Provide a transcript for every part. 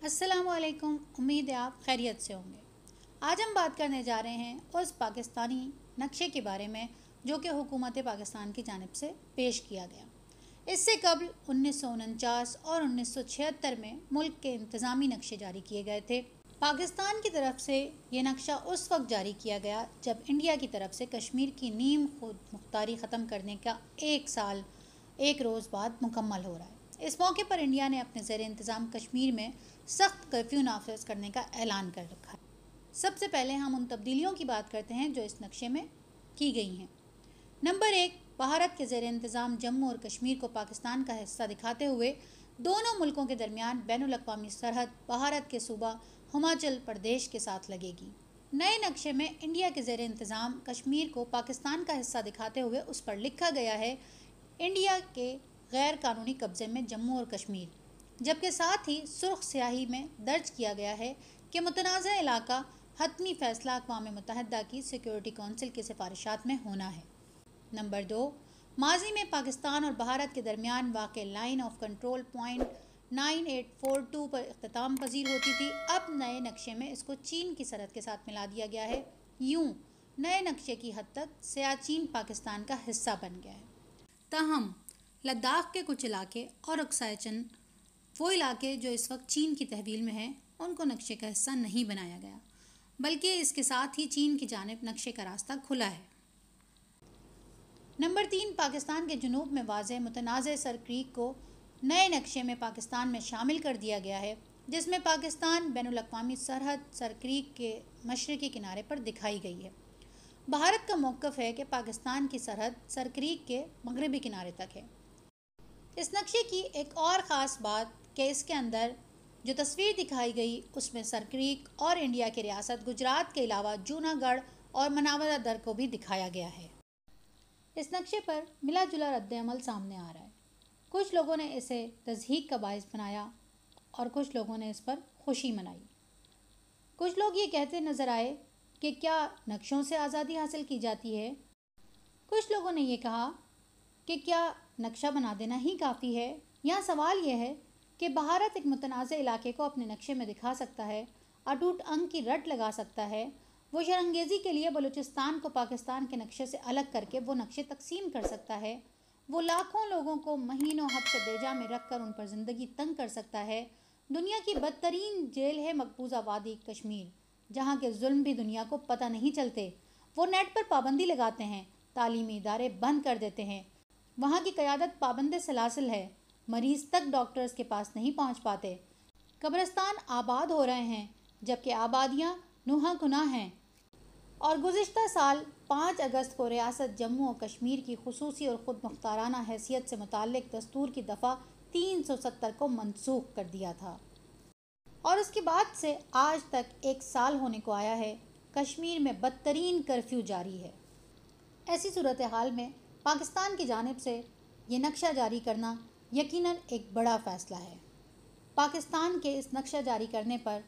अस्सलामुअलैकुम। उम्मीद है आप खैरियत से होंगे। आज हम बात करने जा रहे हैं उस पाकिस्तानी नक्शे के बारे में जो कि हुकूमत पाकिस्तान की जानिब से पेश किया गया। इससे कबल 1949 और 1976 में मुल्क के इंतज़ामी नक्शे जारी किए गए थे। पाकिस्तान की तरफ से ये नक्शा उस वक्त जारी किया गया जब इंडिया की तरफ से कश्मीर की नीम खुद मुख्तारी ख़त्म करने का 1 साल 1 रोज़ बाद मुकम्मल हो रहा है। इस मौके पर इंडिया ने अपने ज़ेर इंतज़ाम कश्मीर में सख्त कर्फ्यू नाफिज करने का ऐलान कर रखा है। सबसे पहले हम उन तब्दीलियों की बात करते हैं जो इस नक्शे में की गई हैं। नंबर 1, भारत के ज़ेर इंतज़ाम जम्मू और कश्मीर को पाकिस्तान का हिस्सा दिखाते हुए दोनों मुल्कों के दरमियान बैनुल अक़वामी सरहद भारत के सूबा हिमाचल प्रदेश के साथ लगेगी। नए नक्शे में इंडिया के ज़ेर इंतज़ाम कश्मीर को पाकिस्तान का हिस्सा दिखाते हुए उस पर लिखा गया है इंडिया के गैर कानूनी कब्ज़े में जम्मू और कश्मीर, जबकि साथ ही सुर्ख स्याही में दर्ज किया गया है कि मुतनाज़ा इलाका हतमी फ़ैसला अक़वाम मुत्तहिदा की सिक्योरिटी कौंसिल की सिफारिशात में होना है। नंबर 2, माजी में पाकिस्तान और भारत के दरमियान वाक़ लाइन ऑफ कंट्रोल पॉइंट 9842 पर इख्तिताम पजीर होती थी। अब नए नक्शे में इसको चीन की सरहद के साथ मिला दिया गया है। यूँ नए नक्शे की हद तक सियाचिन पाकिस्तान का हिस्सा बन गया है। ताहम लद्दाख के कुछ इलाके और अक्साई चीन वो इलाके जो इस वक्त चीन की तहवील में हैं उनको नक्शे का हिस्सा नहीं बनाया गया, बल्कि इसके साथ ही चीन की जानिब नक्शे का रास्ता खुला है। नंबर 3, पाकिस्तान के जुनूब में वाज़े मुतनाज़ सर क्रीक को नए नक्शे में पाकिस्तान में शामिल कर दिया गया है, जिसमें पाकिस्तान बैनुल अक़वामी सरहद सर क्रीक के मशरक़ी किनारे पर दिखाई गई है। भारत का मौक़िफ़ है कि पाकिस्तान की सरहद सर क्रीक के मगरबी किनारे तक है। इस नक्शे की एक और ख़ास बात कि इसके अंदर जो तस्वीर दिखाई गई उसमें सर क्रीक और इंडिया की रियासत गुजरात के अलावा जूनागढ़ और मनावरा दर को भी दिखाया गया है। इस नक्शे पर मिला जुला रद्द-ए-अमल सामने आ रहा है। कुछ लोगों ने इसे तज़हीक का बाइस बनाया और कुछ लोगों ने इस पर खुशी मनाई। कुछ लोग ये कहते नज़र आए कि क्या नक्शों से आज़ादी हासिल की जाती है। कुछ लोगों ने ये कहा कि क्या नक्शा बना देना ही काफ़ी है। यहाँ सवाल यह है कि भारत एक मुतनाज़ इलाके को अपने नक्शे में दिखा सकता है, अटूट अंग की रट लगा सकता है। वो शरंगेज़ी के लिए बलूचिस्तान को पाकिस्तान के नक्शे से अलग करके वो नक्शे तकसीम कर सकता है। वो लाखों लोगों को महीनों हब्स बेजा में रख कर उन पर ज़िंदगी तंग कर सकता है। दुनिया की बदतरीन जेल है मकबूजा वादी कश्मीर, जहाँ के जुल्म भी दुनिया को पता नहीं चलते। वो नेट पर पाबंदी लगाते हैं, तालीमी इदारे बंद कर देते हैं। वहाँ की क़यादत पाबंद सलासिल है, मरीज़ तक डॉक्टर्स के पास नहीं पहुँच पाते। कब्रिस्तान आबाद हो रहे हैं जबकि आबादियाँ नुहा कुना हैं। और गुज़िश्ता साल 5 अगस्त को रियासत जम्मू और कश्मीर की खुसूसी और ख़ुद मुख्ताराना हैसियत से मुताल्लिक़ दस्तूर की दफ़ा 370 को मनसूख कर दिया था और उसके बाद से आज तक 1 साल होने को आया है। कश्मीर में बदतरीन कर्फ्यू जारी है। ऐसी सूरत हाल में पाकिस्तान की जानिब से ये नक्शा जारी करना यकीनन एक बड़ा फ़ैसला है। पाकिस्तान के इस नक्शा जारी करने पर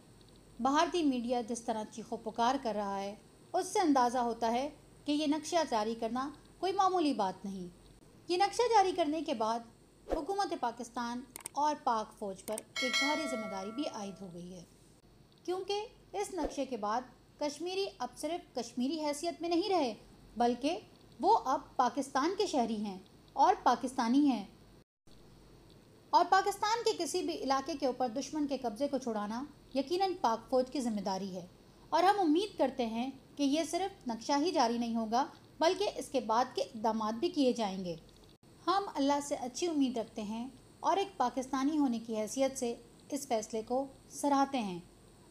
भारतीय मीडिया जिस तरह चीखो पुकार कर रहा है, उससे अंदाज़ा होता है कि ये नक्शा जारी करना कोई मामूली बात नहीं। ये नक्शा जारी करने के बाद हुकूमत पाकिस्तान और पाक फ़ौज पर एक भारी जिम्मेदारी भी आयद हो गई है, क्योंकि इस नक्शे के बाद कश्मीरी अब सिर्फ कश्मीरी हैसियत में नहीं रहे, बल्कि वो अब पाकिस्तान के शहरी हैं और पाकिस्तानी हैं। और पाकिस्तान के किसी भी इलाके के ऊपर दुश्मन के कब्ज़े को छुड़ाना यकीनन पाक फ़ौज की ज़िम्मेदारी है। और हम उम्मीद करते हैं कि ये सिर्फ नक्शा ही जारी नहीं होगा, बल्कि इसके बाद के इक़दामात भी किए जाएंगे। हम अल्लाह से अच्छी उम्मीद रखते हैं और एक पाकिस्तानी होने की हैसियत से इस फ़ैसले को सराहते हैं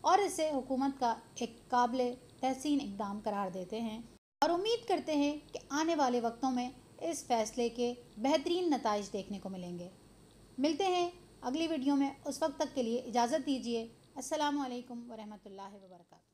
और इसे हुकूमत का एक काबिल तहसीन इक़दाम करार देते हैं और उम्मीद करते हैं कि आने वाले वक्तों में इस फ़ैसले के बेहतरीन नताइज देखने को मिलेंगे। मिलते हैं अगली वीडियो में। उस वक्त तक के लिए इजाज़त दीजिए। अस्सलामु अलैकुम व रहमतुल्लाहि व बरकातहू।